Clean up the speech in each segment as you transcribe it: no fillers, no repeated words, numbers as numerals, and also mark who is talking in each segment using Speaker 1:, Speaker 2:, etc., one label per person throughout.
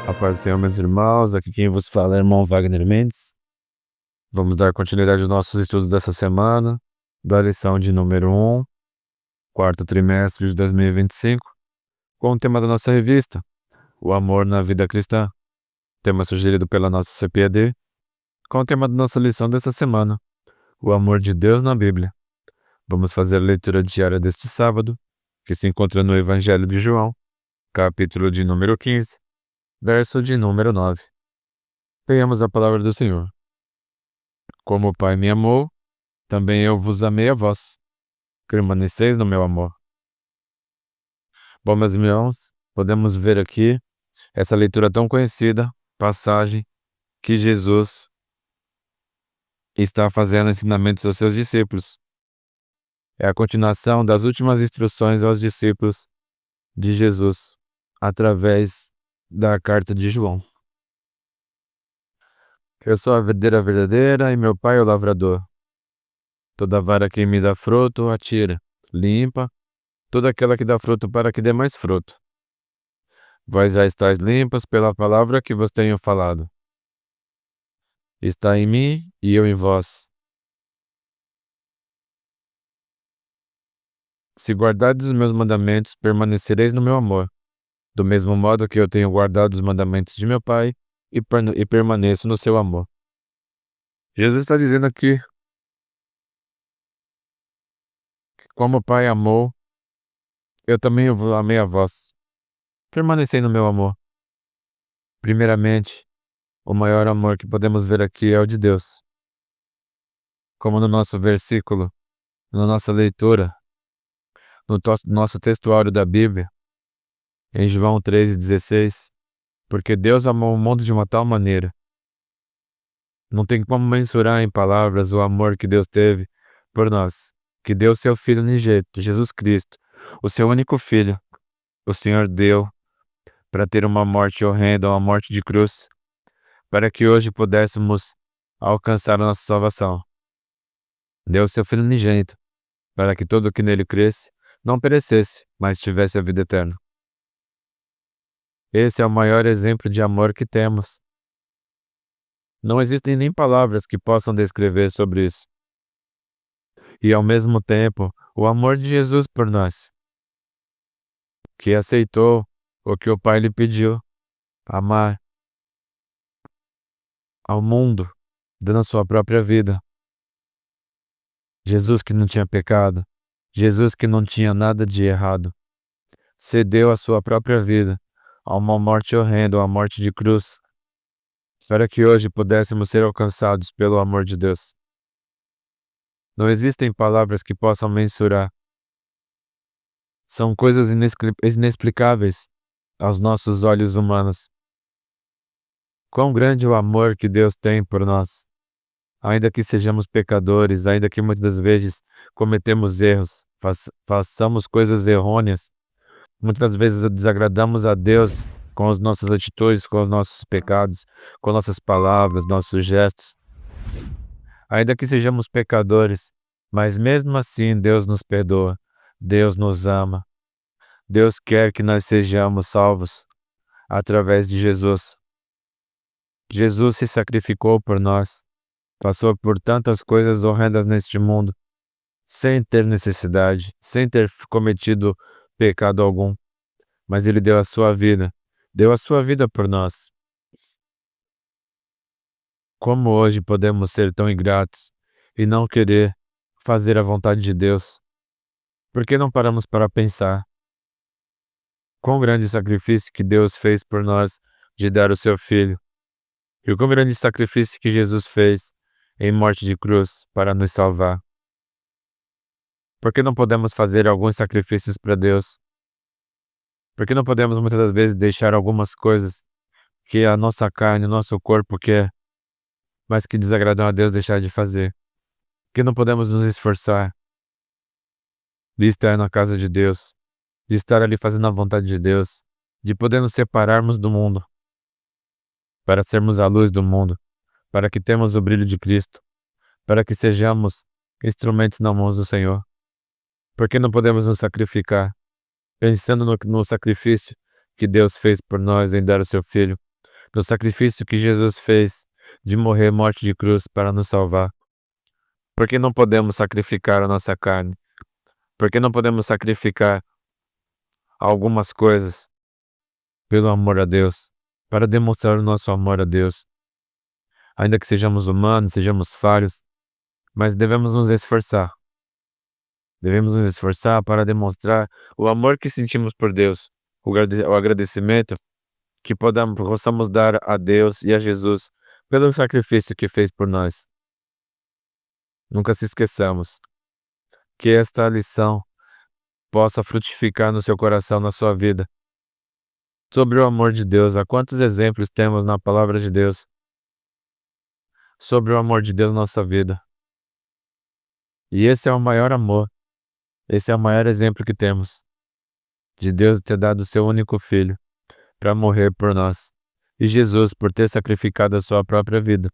Speaker 1: A paz do Senhor, meus irmãos, aqui quem vos fala é o irmão Wagner Mendes. Vamos dar continuidade aos nossos estudos dessa semana, da lição de número 1, quarto trimestre de 2025, com o tema da nossa revista, o amor na vida cristã, tema sugerido pela nossa CPAD, com o tema da nossa lição dessa semana, o amor de Deus na Bíblia. Vamos fazer a leitura diária deste sábado, que se encontra no Evangelho de João, capítulo de número 15, verso de número 9. Tenhamos a palavra do Senhor. Como o Pai me amou, também eu vos amei a vós. Permaneceis no meu amor. Bom, meus irmãos, podemos ver aqui essa leitura tão conhecida, passagem que Jesus está fazendo ensinamentos aos seus discípulos. É a continuação das últimas instruções aos discípulos de Jesus, através da carta de João. Eu sou a videira verdadeira e meu pai é o lavrador. Toda vara que me dá fruto, atira, limpa, toda aquela que dá fruto para que dê mais fruto. Vós já estáis limpos pela palavra que vos tenho falado. Está em mim e eu em vós. Se guardardes os meus mandamentos, permanecereis no meu amor, do mesmo modo que eu tenho guardado os mandamentos de meu Pai e permaneço no seu amor. Jesus está dizendo aqui que como o Pai amou, eu também amei a vós. Permanecei no meu amor. Primeiramente, o maior amor que podemos ver aqui é o de Deus. Como no nosso versículo, na nossa leitura, no nosso textuário da Bíblia, em João 3,16, porque Deus amou o mundo de uma tal maneira. Não tem como mensurar em palavras o amor que Deus teve por nós, que deu seu Filho unigênito, Jesus Cristo, o seu único Filho. O Senhor deu para ter uma morte horrenda, uma morte de cruz, para que hoje pudéssemos alcançar a nossa salvação. Deu seu Filho unigênito, para que todo o que nele cresce não perecesse, mas tivesse a vida eterna. Esse é o maior exemplo de amor que temos. Não existem nem palavras que possam descrever sobre isso. E ao mesmo tempo, o amor de Jesus por nós, que aceitou o que o Pai lhe pediu, amar ao mundo, dando a sua própria vida. Jesus que não tinha pecado, Jesus que não tinha nada de errado, cedeu a sua própria vida a uma morte horrenda, uma morte de cruz, para que hoje pudéssemos ser alcançados pelo amor de Deus. Não existem palavras que possam mensurar. São coisas inexplicáveis aos nossos olhos humanos. Quão grande o amor que Deus tem por nós. Ainda que sejamos pecadores, ainda que muitas das vezes cometemos erros, façamos coisas errôneas, muitas vezes desagradamos a Deus com as nossas atitudes, com os nossos pecados, com nossas palavras, nossos gestos. Ainda que sejamos pecadores, mas mesmo assim Deus nos perdoa, Deus nos ama. Deus quer que nós sejamos salvos através de Jesus. Jesus se sacrificou por nós, passou por tantas coisas horrendas neste mundo, sem ter necessidade, sem ter cometido pecado algum, mas Ele deu a sua vida por nós. Como hoje podemos ser tão ingratos e não querer fazer a vontade de Deus? Por que não paramos para pensar? Quão grande sacrifício que Deus fez por nós de dar o seu Filho, e o quão grande sacrifício que Jesus fez em morte de cruz para nos salvar. Por que não podemos fazer alguns sacrifícios para Deus? Por que não podemos muitas das vezes deixar algumas coisas que a nossa carne, o nosso corpo quer, mas que desagradam a Deus, deixar de fazer? Por que não podemos nos esforçar de estar na casa de Deus, de estar ali fazendo a vontade de Deus, de poder nos separarmos do mundo, para sermos a luz do mundo, para que temos o brilho de Cristo, para que sejamos instrumentos nas mãos do Senhor? Por que não podemos nos sacrificar, pensando no sacrifício que Deus fez por nós em dar o seu Filho, no sacrifício que Jesus fez de morrer morte de cruz para nos salvar. Por que não podemos sacrificar a nossa carne? Por que não podemos sacrificar algumas coisas pelo amor a Deus, para demonstrar o nosso amor a Deus? Ainda que sejamos humanos, sejamos falhos, mas devemos nos esforçar. Devemos nos esforçar para demonstrar o amor que sentimos por Deus, o agradecimento que possamos dar a Deus e a Jesus pelo sacrifício que fez por nós. Nunca se esqueçamos que esta lição possa frutificar no seu coração, na sua vida. Sobre o amor de Deus, há quantos exemplos temos na palavra de Deus sobre o amor de Deus na nossa vida. E esse é o maior amor, esse é o maior exemplo que temos, de Deus ter dado o seu único filho para morrer por nós. E Jesus, por ter sacrificado a sua própria vida,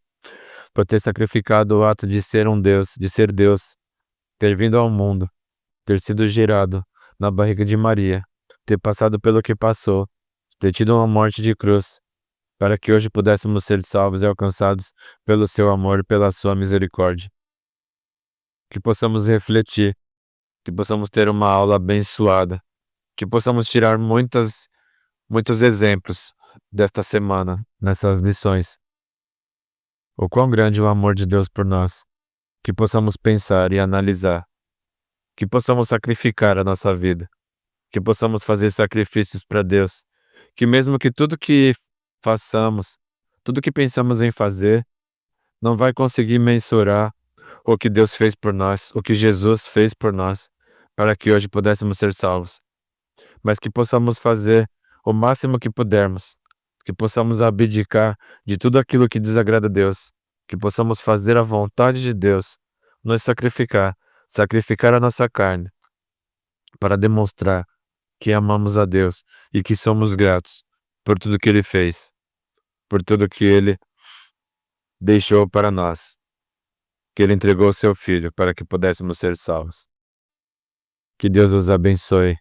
Speaker 1: por ter sacrificado o ato de ser um Deus, de ser Deus, ter vindo ao mundo, ter sido gerado na barriga de Maria, ter passado pelo que passou, ter tido uma morte de cruz, para que hoje pudéssemos ser salvos e alcançados pelo seu amor e pela sua misericórdia. Que possamos refletir, que possamos ter uma aula abençoada, que possamos tirar muitos exemplos desta semana, nessas lições. O quão grande é o amor de Deus por nós, que possamos pensar e analisar, que possamos sacrificar a nossa vida, que possamos fazer sacrifícios para Deus, que mesmo que tudo que façamos, tudo que pensamos em fazer, não vai conseguir mensurar o que Deus fez por nós, o que Jesus fez por nós, para que hoje pudéssemos ser salvos. Mas que possamos fazer o máximo que pudermos, que possamos abdicar de tudo aquilo que desagrada a Deus, que possamos fazer a vontade de Deus, nos sacrificar a nossa carne, para demonstrar que amamos a Deus e que somos gratos por tudo que Ele fez, por tudo que Ele deixou para nós, que Ele entregou o seu Filho para que pudéssemos ser salvos. Que Deus os abençoe.